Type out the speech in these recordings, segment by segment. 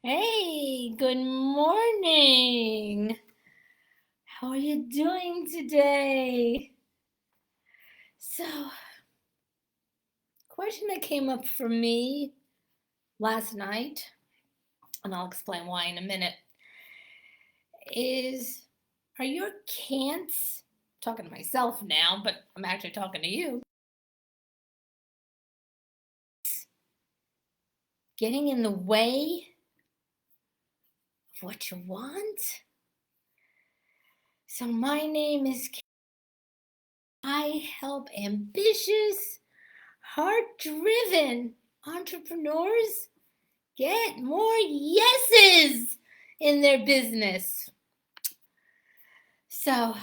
Hey, good morning. How are you doing today? So, question that came up for me last night, and I'll explain why in a minute, is are your can'ts, talking to myself now, but I'm actually talking to you, getting in the way of what you want? So, my name is I help ambitious, heart driven entrepreneurs get more yeses in their business. So,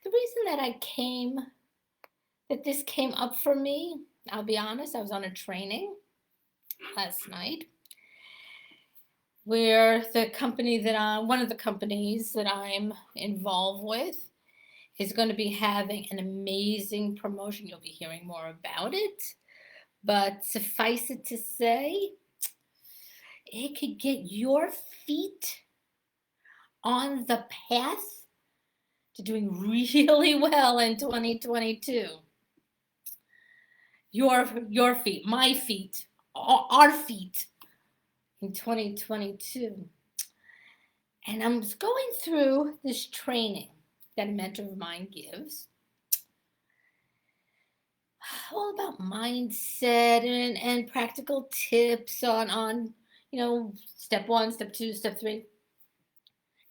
the reason that this came up for me, I'll be honest, I was on a training last night where one of the companies that I'm involved with is going to be having an amazing promotion. You'll be hearing more about it. But suffice it to say, it could get your feet on the path to doing really well in 2022. Your feet, my feet, our feet in 2022. And I'm going through this training that a mentor of mine gives, all about mindset and practical tips on step one, step two, step three,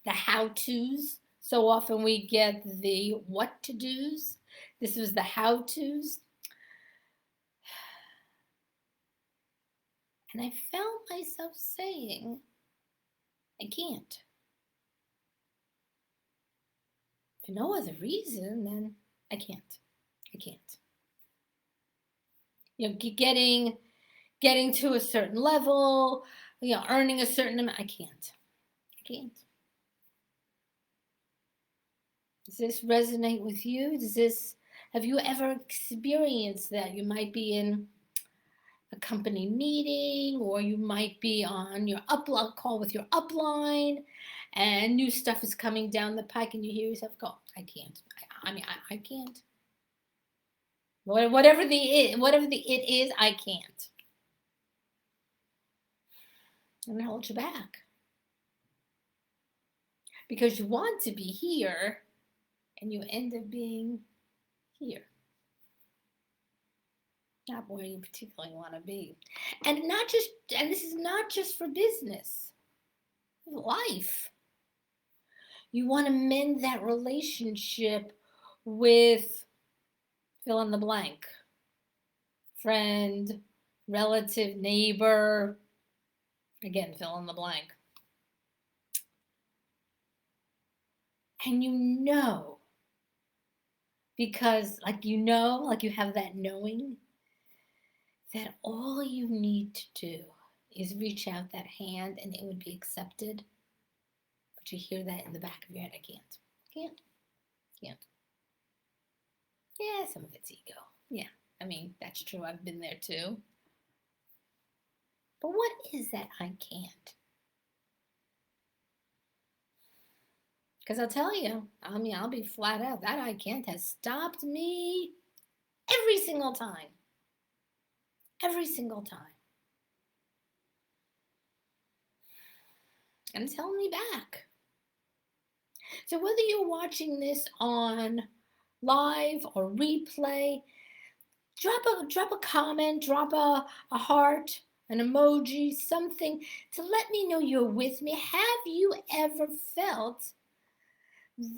the how-tos. So often we get the what to do's. This was the how-tos. And I found myself saying, I can't. For no other reason than I can't. I can't. Getting to a certain level, earning a certain amount. I can't. I can't. Does this resonate with you? Have you ever experienced that? You might be in a company meeting, or you might be on your upline call with your upline, and new stuff is coming down the pike, and you hear yourself go, I can't. I can't. Whatever the it is, I can't. And it holds you back. Because you want to be here, and you end up being here. Not where you particularly want to be. And this is not just for business. Life. You want to mend that relationship with fill in the blank. Friend, relative, neighbor, again, fill in the blank. And because like you have that knowing that all you need to do is reach out that hand and it would be accepted. But you hear that in the back of your head, I can't. Yeah, some of it's ego. Yeah, that's true. I've been there too. But what is that I can't? Because I'll tell you, I'll be flat out. That I can't has stopped me every single time. Every single time. And it's held me back. So whether you're watching this on live or replay, drop a comment, drop a heart, an emoji, something to let me know you're with me. Have you ever felt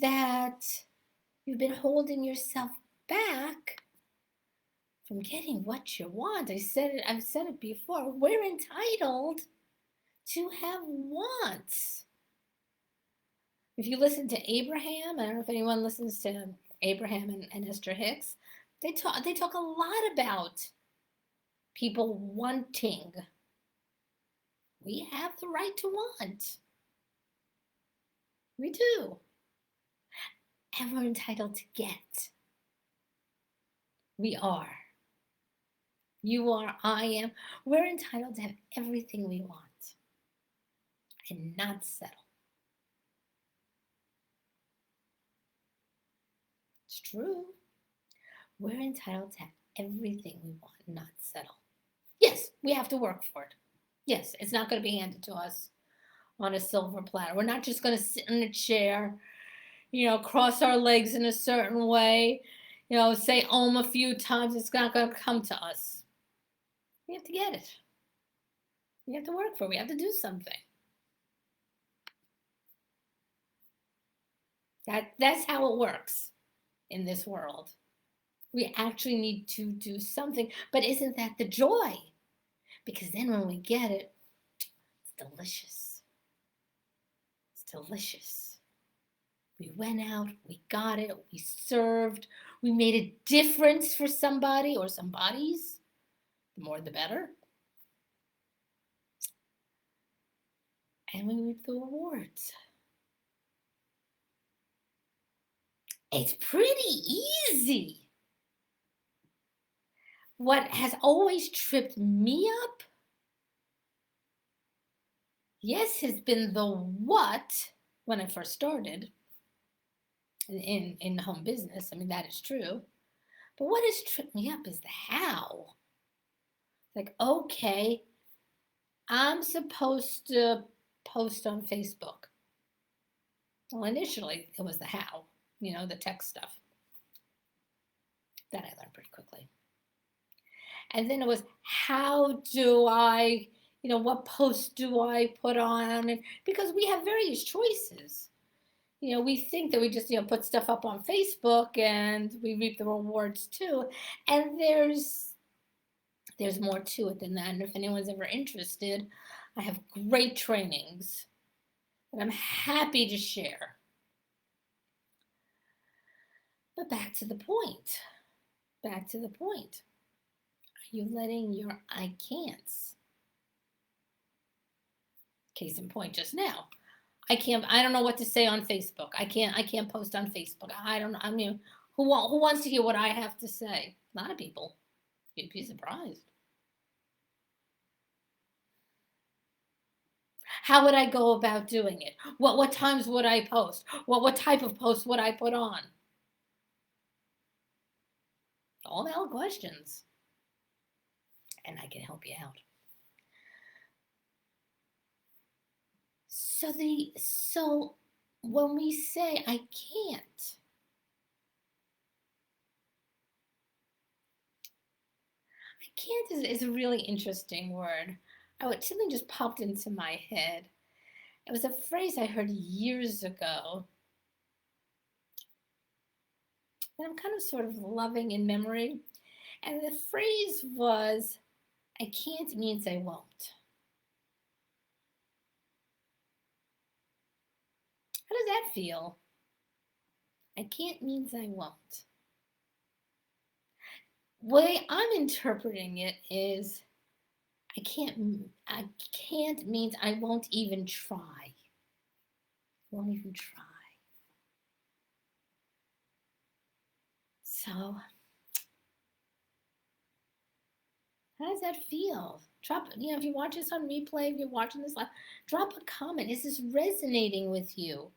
that you've been holding yourself back from getting what you want? I've said it before. We're entitled to have wants. If you listen to Abraham, I don't know if anyone listens to Abraham and Esther Hicks, they talk a lot about people wanting. We have the right to want. We do. And we're entitled to get. We are. You are, I am. We're entitled to have everything we want and not settle. It's true. We're entitled to have everything we want and not settle. Yes, we have to work for it. Yes, it's not going to be handed to us on a silver platter. We're not just going to sit in a chair, cross our legs in a certain way, say Om a few times. It's not going to come to us. We have to get it. We have to work for it. We have to do something. That's how it works in this world. We actually need to do something. But isn't that the joy? Because then when we get it, it's delicious. It's delicious. We went out, we got it, we served, we made a difference for somebody or some bodies. The more the better. And we reap the rewards. It's pretty easy. What has always tripped me up, yes, has been the what when I first started in home business. I mean, that is true. But what has tripped me up is the how. Like, okay, I'm supposed to post on Facebook. Well, initially, it was the how, the tech stuff. That I learned pretty quickly. And then it was, how do I, what post do I put on? And because we have various choices. We think that we just, put stuff up on Facebook and we reap the rewards too. And there's more to it than that. And if anyone's ever interested, I have great trainings that I'm happy to share. But back to the point. Back to the point. Are you letting your I can'ts? Case in point just now. I don't know what to say on Facebook. I can't post on Facebook. Who wants to hear what I have to say? A lot of people. You'd be surprised. How would I go about doing it? What times would I post? What type of post would I put on? All valid questions. And I can help you out. So when we say I can't, is a really interesting word. Something just popped into my head. It was a phrase I heard years ago that I'm kind of sort of loving in memory. And the phrase was, I can't means I won't. How does that feel? I can't means I won't. The way I'm interpreting it is, I can't means I won't even try. Won't even try. So, how does that feel? Drop, if you watch this on replay, if you're watching this live, drop a comment. Is this resonating with you?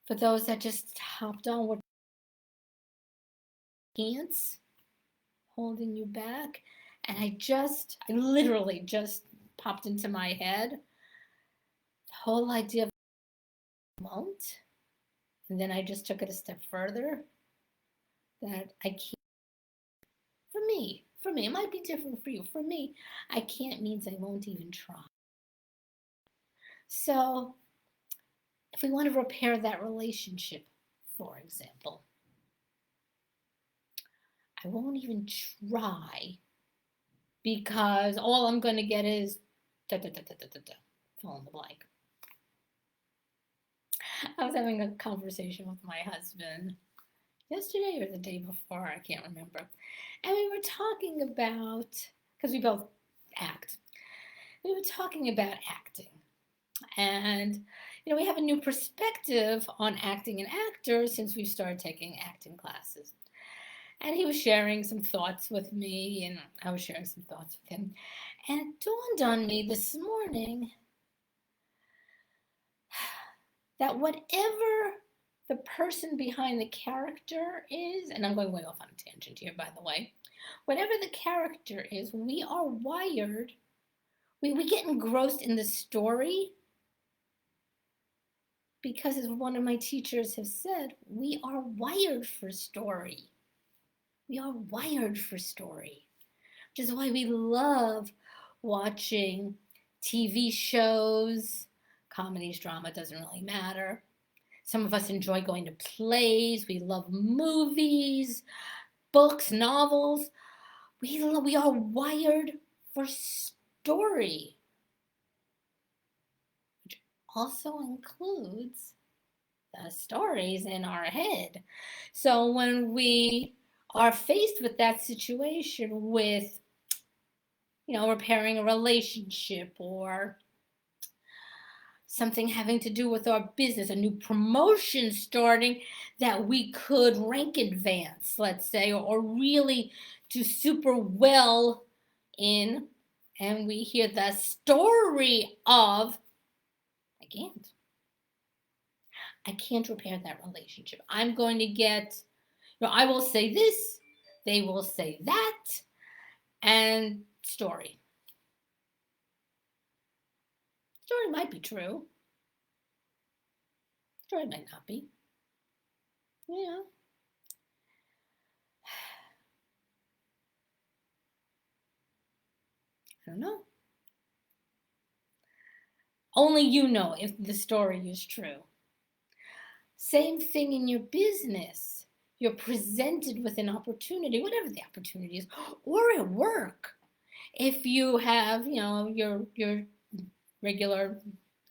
For those that just hopped on, what can'ts holding you back? And I literally just popped into my head the whole idea of won't. And then I just took it a step further, that I can't. For me, it might be different for you. For me, I can't means I won't even try. So if we want to repair that relationship, for example, I won't even try because all I'm going to get is fill in the blank. I was having a conversation with my husband yesterday or the day before, I can't remember. And we were talking about, because we both act, we were talking about acting. And, we have a new perspective on acting and actors since we've started taking acting classes. And he was sharing some thoughts with me, and I was sharing some thoughts with him. And it dawned on me this morning that whatever the person behind the character is, and I'm going way off on a tangent here, by the way, whatever the character is, we are wired. We get engrossed in the story because, as one of my teachers have said, we are wired for story. We are wired for story, which is why we love watching TV shows, comedies, drama, doesn't really matter. Some of us enjoy going to plays. We love movies, books, novels. We are wired for story, which also includes the stories in our head. So when we are faced with that situation with, repairing a relationship or something having to do with our business, a new promotion starting that we could rank advance, let's say, or really do super well in, and we hear the story of, I can't repair that relationship. I'm going to get, I will say this, they will say that, and story. Story might be true. Story might not be. Yeah. I don't know. Only you know if the story is true. Same thing in your business. You're presented with an opportunity, whatever the opportunity is, or at work. If you have, your regular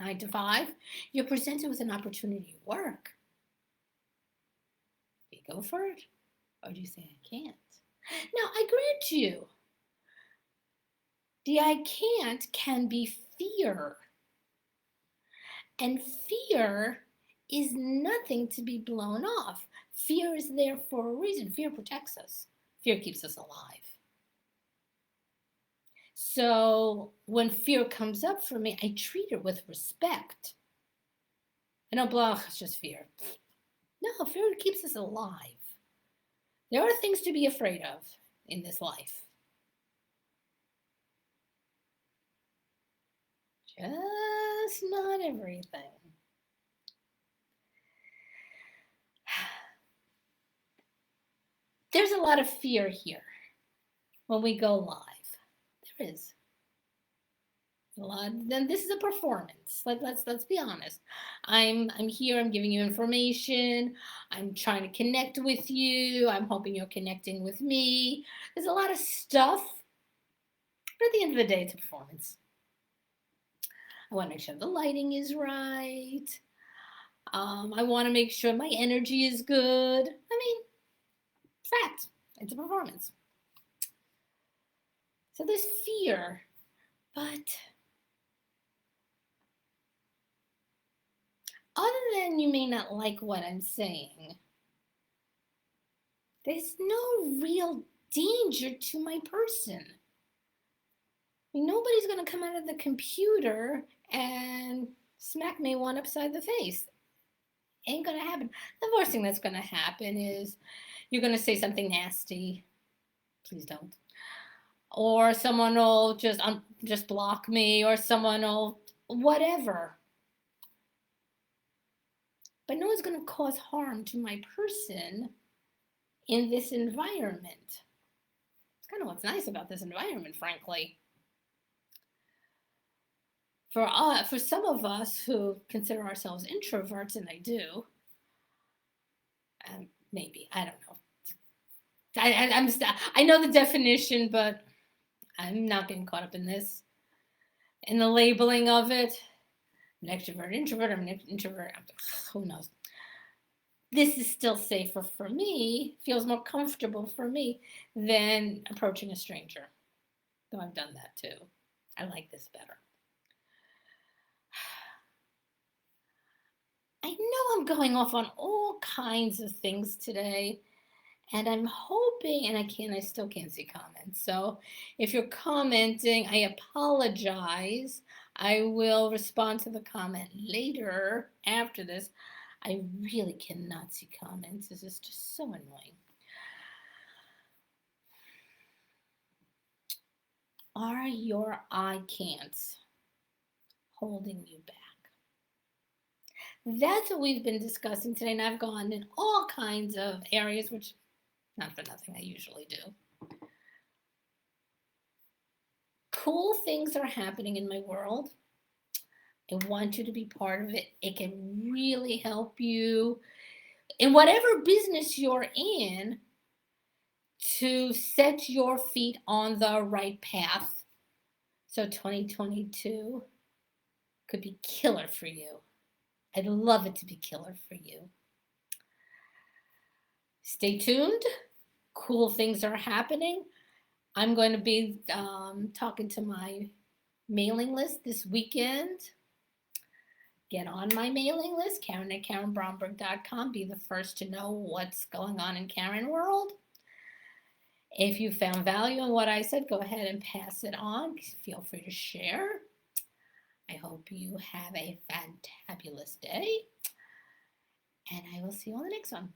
9 to 5, you're presented with an opportunity at work. Do you go for it? Or do you say, I can't? Now, I grant you, the I can't can be fear. And fear is nothing to be blown off. Fear is there for a reason. Fear protects us. Fear keeps us alive. So when fear comes up for me, I treat it with respect. I don't blow, it's just fear. No, fear keeps us alive. There are things to be afraid of in this life. Just not everything. There's a lot of fear here when we go live. There is a lot. Then this is a performance. Let's be honest. I'm here. I'm giving you information. I'm trying to connect with you. I'm hoping you're connecting with me. There's a lot of stuff, but at the end of the day, it's a performance. I want to make sure the lighting is right. I want to make sure my energy is good. I mean, fact, it's a performance. So there's fear, but other than you may not like what I'm saying, there's no real danger to my person. I mean, nobody's going to come out of the computer and smack me one upside the face. Ain't going to happen. The worst thing that's going to happen is you're going to say something nasty. Please don't. Or someone will just block me, or someone will whatever. But no one's going to cause harm to my person in this environment. It's kind of what's nice about this environment, frankly. For some of us who consider ourselves introverts, and I do, maybe, I don't know. I know the definition, but I'm not getting caught up in this. In the labeling of it, I'm an extrovert, introvert, I'm an introvert, who knows. This is still safer for me, feels more comfortable for me than approaching a stranger. Though I've done that too. I like this better. I know I'm going off on all kinds of things today, and I'm hoping, and I still can't see comments. So if you're commenting, I apologize. I will respond to the comment later after this. I really cannot see comments. This is just so annoying. Are your I can'ts holding you back? That's what we've been discussing today, and I've gone in all kinds of areas, which, not for nothing, I usually do. Cool things are happening in my world. I want you to be part of it. It can really help you in whatever business you're in to set your feet on the right path. So 2022 could be killer for you. I'd love it to be killer for you. Stay tuned. Cool things are happening. I'm going to be talking to my mailing list this weekend. Get on my mailing list, Karen at KarenBromberg.com. Be the first to know what's going on in Karen world. If you found value in what I said, go ahead and pass it on. Feel free to share. I hope you have a fantabulous day, and I will see you on the next one.